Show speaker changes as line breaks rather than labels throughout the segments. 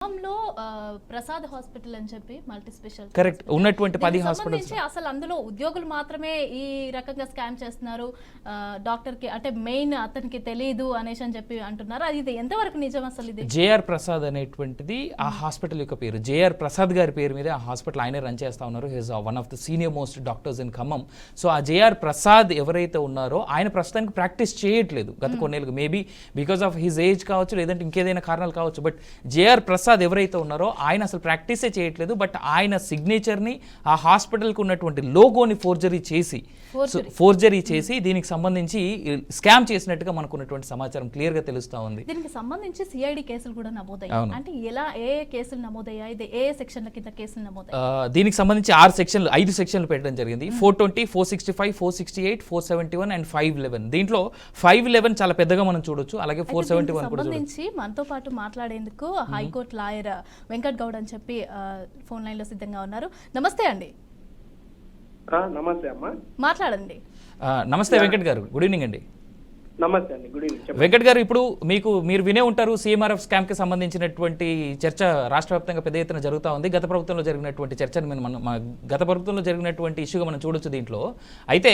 ఖమ్మంలో ప్రసాద్ హాస్పిటల్ అని చెప్పి మల్టీ స్పెషాలిటీ
కరెక్ట్ ఉన్నటువంటి 10 హాస్పిటల్స్
అసలు అందులో ఉద్యోగులు మాత్రమే ఈ రకంగా స్కామ్ చేస్తున్నారు, డాక్టర్ కి అంటే మెయిన్ అతనికి తెలియదు అనేసి అని చెప్పి అంటున్నారు. ఇది ఎంతవరకు నిజం అసలు? ఇది
జేఆర్ ప్రసాద్ అనేటువంటిది ఆ హాస్పిటల్ యొక్క పేరు. జేఆర్ ప్రసాద్ గారి పేరు మీద ఆ హాస్పిటల్ ఆయనే రన్ చేస్తా ఉన్నారు. His one of the senior most doctors in Khammam. So ఆ జేఆర్ ప్రసాద్ ఎవరైతే ఉన్నారో ఆయన ప్రస్తుతానికి ప్రాక్టీస్ చేయట్లేదు గత కొన్నేళ్ళకి. Maybe because of his age కావచ్చు, లేదంటే ఇంకేదైనా కారణాలు కావచ్చు. బట్ జేఆర్ ప్రసాద్ ఎవరైతే ఉన్నారో ఆయన అసలు ప్రాక్టీసే చేయట్లేదు. బట్ ఆయన సిగ్నేచర్ని ఆ హాస్పిటల్కి ఉన్నటువంటి లోగోని ఫోర్జరీ చేసి దీనికి సంబంధించి స్కామ్ చేసినట్టుగా మనకు ఉన్నటువంటి సమాచారం క్లియర్ గా తెలుస్తా ఉంది.
దీనికి సంబంధించి సిఐడి కేసులు కూడా నమోదయ్యాయి. అంటే ఎలా ఏ కేసులు నమోదయ్యాయి, ఏ సెక్షన్ల కింద కేసులు నమోదయ్యాయి?
దీనికి సంబంధించి 5 సెక్షన్లు పెట్టడం జరిగింది. 420, 465, 468, 471 అండ్ 511. దీంట్లో 511 చాలా పెద్దగా మనం చూడొచ్చు. అలాగే 471 కూడా
సంబంధించి మనతో పాటు మాట్లాడేందుకు హైకోర్టు లాయర్ వెంకట్ గౌడ్ అని చెప్పి ఫోన్ లైన్ లో సిద్ధంగా ఉన్నారు. నమస్తే అండి.
నమస్తే అమ్మా,
మాట్లాడండి.
నమస్తే వెంకట్ గారు, గుడ్ ఈవినింగ్ అండి.
నమస్తే అండి, గుడ్ ఈవినింగ్.
వెంకట్ గారు, ఇప్పుడు మీరు వినే ఉంటారు సిఎంఆర్ఎఫ్ స్కామ్ కి సంబంధించినటువంటి చర్చ రాష్ట్ర వ్యాప్తంగా పెద్ద ఎత్తున జరుగుతూ ఉంది. గత ప్రభుత్వంలో జరిగినటువంటి చర్చను గత ప్రభుత్వంలో జరిగినటువంటి ఇష్యూగా మనం చూడొచ్చు దీంట్లో. అయితే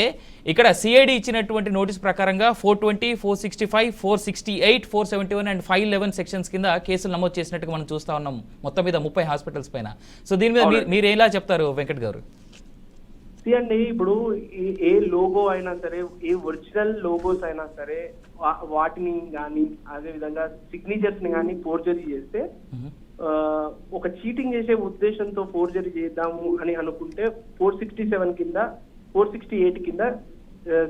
ఇక్కడ సిఐడి ఇచ్చినటువంటి నోటీస్ ప్రకారంగా 420, 465, 468, 471 అండ్ 511 సెక్షన్స్ కింద కేసులు నమోదు చేసినట్టుగా మనం చూస్తా ఉన్నాం మొత్తం మీద 30 హాస్పిటల్స్ పైన. సో దీని మీద మీరు ఎలా చెప్తారు వెంకట్ గారు?
అండి, ఇప్పుడు ఏ లోగో అయినా సరే, ఏ ఒరిజినల్ లోగోస్ అయినా సరే, వాటిని కానీ అదే విధంగా సిగ్నేచర్స్ ని కానీ ఫోర్జరీ చేస్తే ఒక చీటింగ్ చేసే ఉద్దేశంతో ఫోర్జరీ చేద్దాము అని అనుకుంటే 467 కింద 468 కింద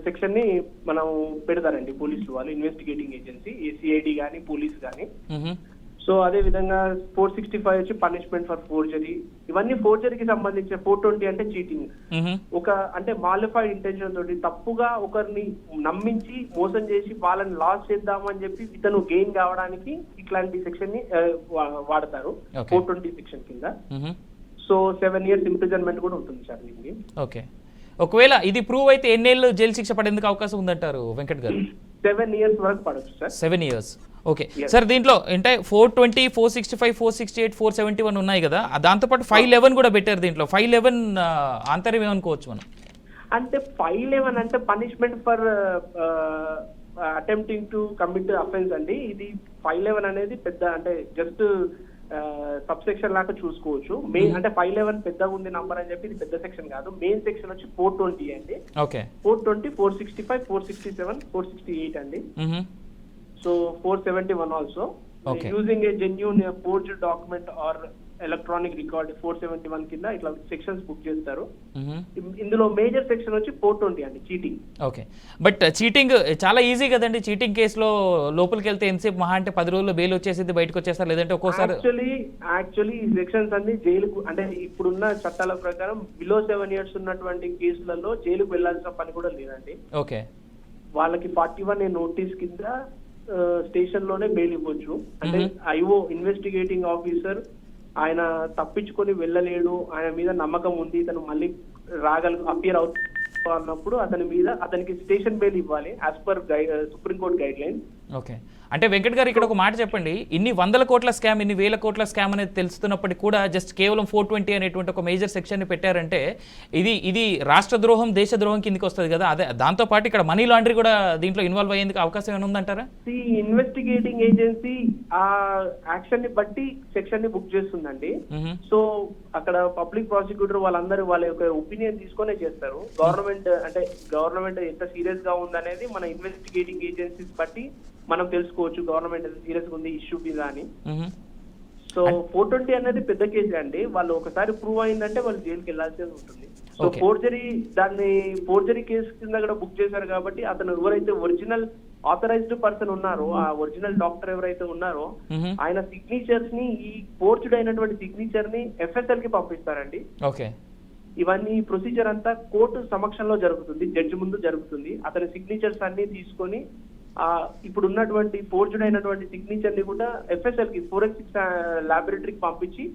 సెక్షన్ ని మనం పెడతారండి పోలీసులు వాళ్ళు, ఇన్వెస్టిగేటింగ్ ఏజెన్సీ, సిఐడి కానీ పోలీస్ కానీ. సో అదే విధంగా 465 వచ్చి పనిష్మెంట్ ఫర్ ఫోర్జరీ. ఇవన్నీ ఫోర్జరీకి సంబంధించిన. 420 అంటే చీటింగ్, ఒక అంటే మాలిఫైడ్ ఇంటెన్షన్ తోటి తప్పుగా ఒకరిని నమ్మించి మోసం చేసి వాళ్ళని లాస్ చేద్దామని చెప్పి ఇతను గెయిన్ కావడానికి ఇట్లాంటి సెక్షన్ ని వాడతారు 420 సెక్షన్ కింద. సో 7 years ఇంప్రిజన్మెంట్ కూడా ఉంటుంది సార్ దీనికి.
ఓకే, ఒకవేళ ఇది ప్రూవ్ అయితే ఎన్నేళ్ళు జైలు శిక్ష పడేందుకు అవకాశం ఉందంటారు వెంకట్ గారు?
7 years వరకు పడవచ్చు సార్.
7 years. ఓకే సార్, దీంట్లో అంటే 420, 465, 468, 471 ఉన్నాయి కదా, దాంతోపాటు 511 కూడా పెట్టారు. దీంట్లో 511 ఆంతర్యం ఏమనుకోవచ్చు మనం?
అంటే 511 అంటే punishment for attempting to commit offence అండి. ఇది 511 అనేది పెద్ద అంటే జస్ట్ సబ్ సెక్షన్ లాగా చూసుకోవచ్చు. మెయిన్ అంటే 511 పెద్దగా ఉంది నంబర్ అని చెప్పి ఇది పెద్ద సెక్షన్ కాదు. మెయిన్ సెక్షన్ వచ్చి 420 అండి. 420, 465, 467, 468 అండి. So 471 also. Using a genuine forged document are electronic record 471 కింద ఇట్లా సెక్షన్స్ బుక్ చేస్తారు. ఇందులో మేజర్ సెక్షన్ వచ్చి 420 అండి, చీటింగ్.
ఓకే, బట్ చీటింగ్ చాలా ఈజీ కదండి. చీటింగ్ కేసులో లోపలికి వెళ్తే ఎంతసేపు మహా అంటే 10 రోజుల్లో బెయిల్ వచ్చేసి బయటకు వచ్చేస్తారు, లేదంటే ఒక్కోసారి.
యాక్చువల్లీ ఈ సెక్షన్స్ అన్ని జైలుకు అంటే ఇప్పుడున్న చట్టాల ప్రకారం బిలో 7 years ఉన్నటువంటి కేసులలో జైలుకు వెళ్లాల్సిన పని కూడా లేదండి.
ఓకే,
వాళ్ళకి 41A నోటీస్ కింద స్టేషన్ లోనే బెయిల్ ఇవ్వచ్చు. అంటే ఐఓ ఇన్వెస్టిగేటింగ్ ఆఫీసర్ ఆయన తప్పించుకొని వెళ్ళలేడు, ఆయన మీద నమ్మకం ఉంది, ఇతను మళ్ళీ అపియర్ అవుతుంది అన్నప్పుడు అతనికి స్టేషన్ బెయిల్ ఇవ్వాలి as per supreme court guide line.
Okay, అంటే వెంకట్ గారు ఇక్కడ ఒక మాట చెప్పండి. ఇన్ని 100 కోట్ల స్కామ్, ఇన్ని 1000 కోట్ల స్కామ్ అనేది తెలుస్తున్నప్పటికీ కూడా జస్ట్ కేవలం 420 అనేటువంటి ఒక మేజర్ సెక్షన్ ని పెట్టారంటే ఇది రాష్ట్ర ద్రోహం, దేశ ద్రోహం కిందకి వస్తుంది కదా. అదే దాంతో పాటు ఇక్కడ మనీ లాండరీ కూడా దీంట్లో ఇన్వాల్వ్ అయ్యేందుకు అవకాశం ఏమైనా ఉందంటారా?
ఇన్వెస్టిగేటింగ్ ఏజెన్సీ ఆ యాక్షన్ ని బట్టి సెక్షన్ ని బుక్ చేస్తుందండి. సో అక్కడ పబ్లిక్ ప్రాసిక్యూటర్ వాళ్ళందరూ వాళ్ళ యొక్క ఒపీనియన్ తీసుకొనే చేస్తారు. గవర్నమెంట్ ఎంత సీరియస్ గా ఉందనేది మన ఇన్వెస్టిగేటింగ్ ఏజెన్సీస్ బట్టి మనం తెలుసుకోవచ్చు గవర్నమెంట్ ఎంత సీరియస్ గా ఉంది ఇష్యూ మీద అని. సో 420 అనేది పెద్ద కేసే అండి. వాళ్ళు ఒకసారి ప్రూవ్ అయిందంటే వాళ్ళు జైలుకి వెళ్లాల్సి ఉంటుంది. సో ఫోర్జరీ కేసు కింద కూడా బుక్ చేశారు కాబట్టి అతను ఎవరైతే ఒరిజినల్ ఆథరైజ్డ్ పర్సన్ ఉన్నారో, ఆ ఒరిజినల్ డాక్టర్ ఎవరైతే ఉన్నారో ఆయన సిగ్నేచర్స్ ని, ఈ ఫోర్జ్డ్ అయినటువంటి సిగ్నేచర్ ని FSL కి పంపిస్తారండి.
ఓకే,
ఇవన్నీ ప్రొసీజర్ అంతా కోర్టు సమక్షంలో జరుగుతుంది, జడ్జి ముందు జరుగుతుంది. అతని సిగ్నేచర్స్ అన్ని తీసుకొని ఇప్పుడు ఉన్నటువంటి ఫోర్జ్డ్ అయినటువంటి సిగ్నేచర్ ని కూడా FSL కి, ఫోరెన్సిక్ ల్యాబొరేటరీకి పంపించి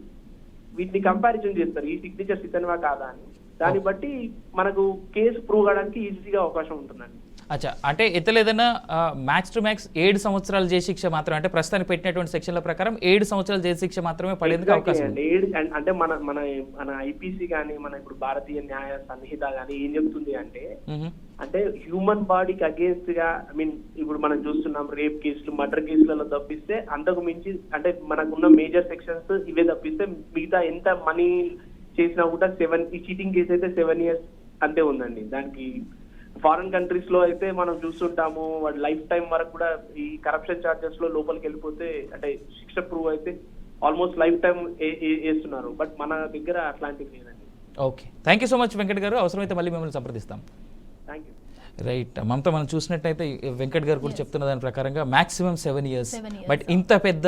వీటిని కంపారిజన్ చేస్తారు, ఈ సిగ్నేచర్స్ ఇతనివా కాదా అని. దాన్ని బట్టి మనకు కేసు ప్రూవ్ అవడానికి ఈజీగా అవకాశం ఉంటుందండి.
అచ్చా, అంటే ఎత్తలేదన్నా మ్యాక్స్ టు మ్యాక్స్ 7 సంవత్సరాలు జైలు శిక్ష మాత్రం, అంటే ప్రస్తుతానికి పెట్టినటువంటి సెక్షన్ల ప్రకారం 7 సంవత్సరాలు జైలు శిక్ష మాత్రమే పడేందుకు అవకాశం ఉంది.
అంటే మన మన మన ఐపీసీ కానీ మన ఇప్పుడు భారతీయ న్యాయ సంహిత కానీ ఏం చెప్తుంది అంటే అంటే హ్యూమన్ బాడీకి అగేన్స్ట్ గా ఐ మీన్ ఇప్పుడు మనం చూస్తున్నాం రేప్ కేసులు మర్డర్ కేసులలో తప్పిస్తే అంతకు మించి అంటే మనకున్న మేజర్ సెక్షన్స్ ఇవే తప్పిస్తే మిగతా ఎంత మనీ చేసినా కూడా 7 ఈ చీటింగ్ కేసు అయితే 7 years అంతే ఉందండి. దానికి ఫారెన్ కంట్రీస్ లో అయితే మనం చూస్తుంటాము వాడు లైఫ్ టైం వరకు కూడా ఈ కరప్షన్ చార్జెస్ లో లోపలికి వెళ్ళిపోతే అంటే శిక్ష ప్రూవ్ అయితే ఆల్మోస్ట్ లైఫ్ టైం వేస్తున్నారు. బట్ మన దగ్గర అట్లాంటివి లేదండి.
Okay, thank you so much Venkat గారు. అవసరమైతే మళ్ళీ మిమ్మల్ని సంప్రదిస్తాం.
Thank you.
రైట్, మమత మనం చూసినట్టయితే వెంకట్ గారు కూడా చెప్తున్న దాని ప్రకారంగా మాక్సిమం 7 years.
7 years.
బట్ ఇంత పెద్ద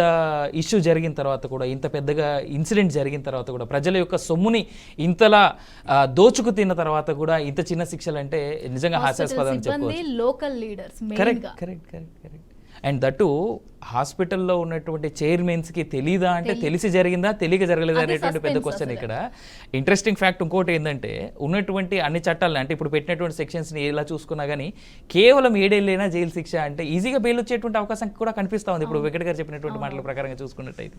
ఇష్యూ జరిగిన తర్వాత కూడా, ఇంత పెద్దగా ఇన్సిడెంట్ జరిగిన తర్వాత కూడా, ప్రజల యొక్క సొమ్ముని ఇంతలా దోచుకు తిన్న తర్వాత కూడా ఇంత చిన్న శిక్షలు అంటే నిజంగా హాస్యాస్పదం అని చెప్పుకోవచ్చు.
Local leaders
correct correct correct correct. And that హాస్పిటల్లో ఉన్నటువంటి చైర్మన్స్కి తెలీదా అంటే తెలిసి జరిగిందా తెలియక జరగలేదా అనేటువంటి పెద్ద క్వశ్చన్ ఇక్కడ. ఇంట్రెస్టింగ్ ఫ్యాక్ట్ ఇంకోటి ఏంటంటే ఉన్నటువంటి అన్ని చట్టాలు అంటే ఇప్పుడు పెట్టినటువంటి సెక్షన్స్ని ఎలా చూసుకున్నా కానీ కేవలం 7 ఏళ్ళైనా జైలు శిక్ష అంటే ఈజీగా బెయిల్ వచ్చేటువంటి అవకాశం కూడా కనిపిస్తూ ఉంది ఇప్పుడు వెంకట్ గారు చెప్పినటువంటి మాటల ప్రకారంగా చూసుకున్నట్టయితే.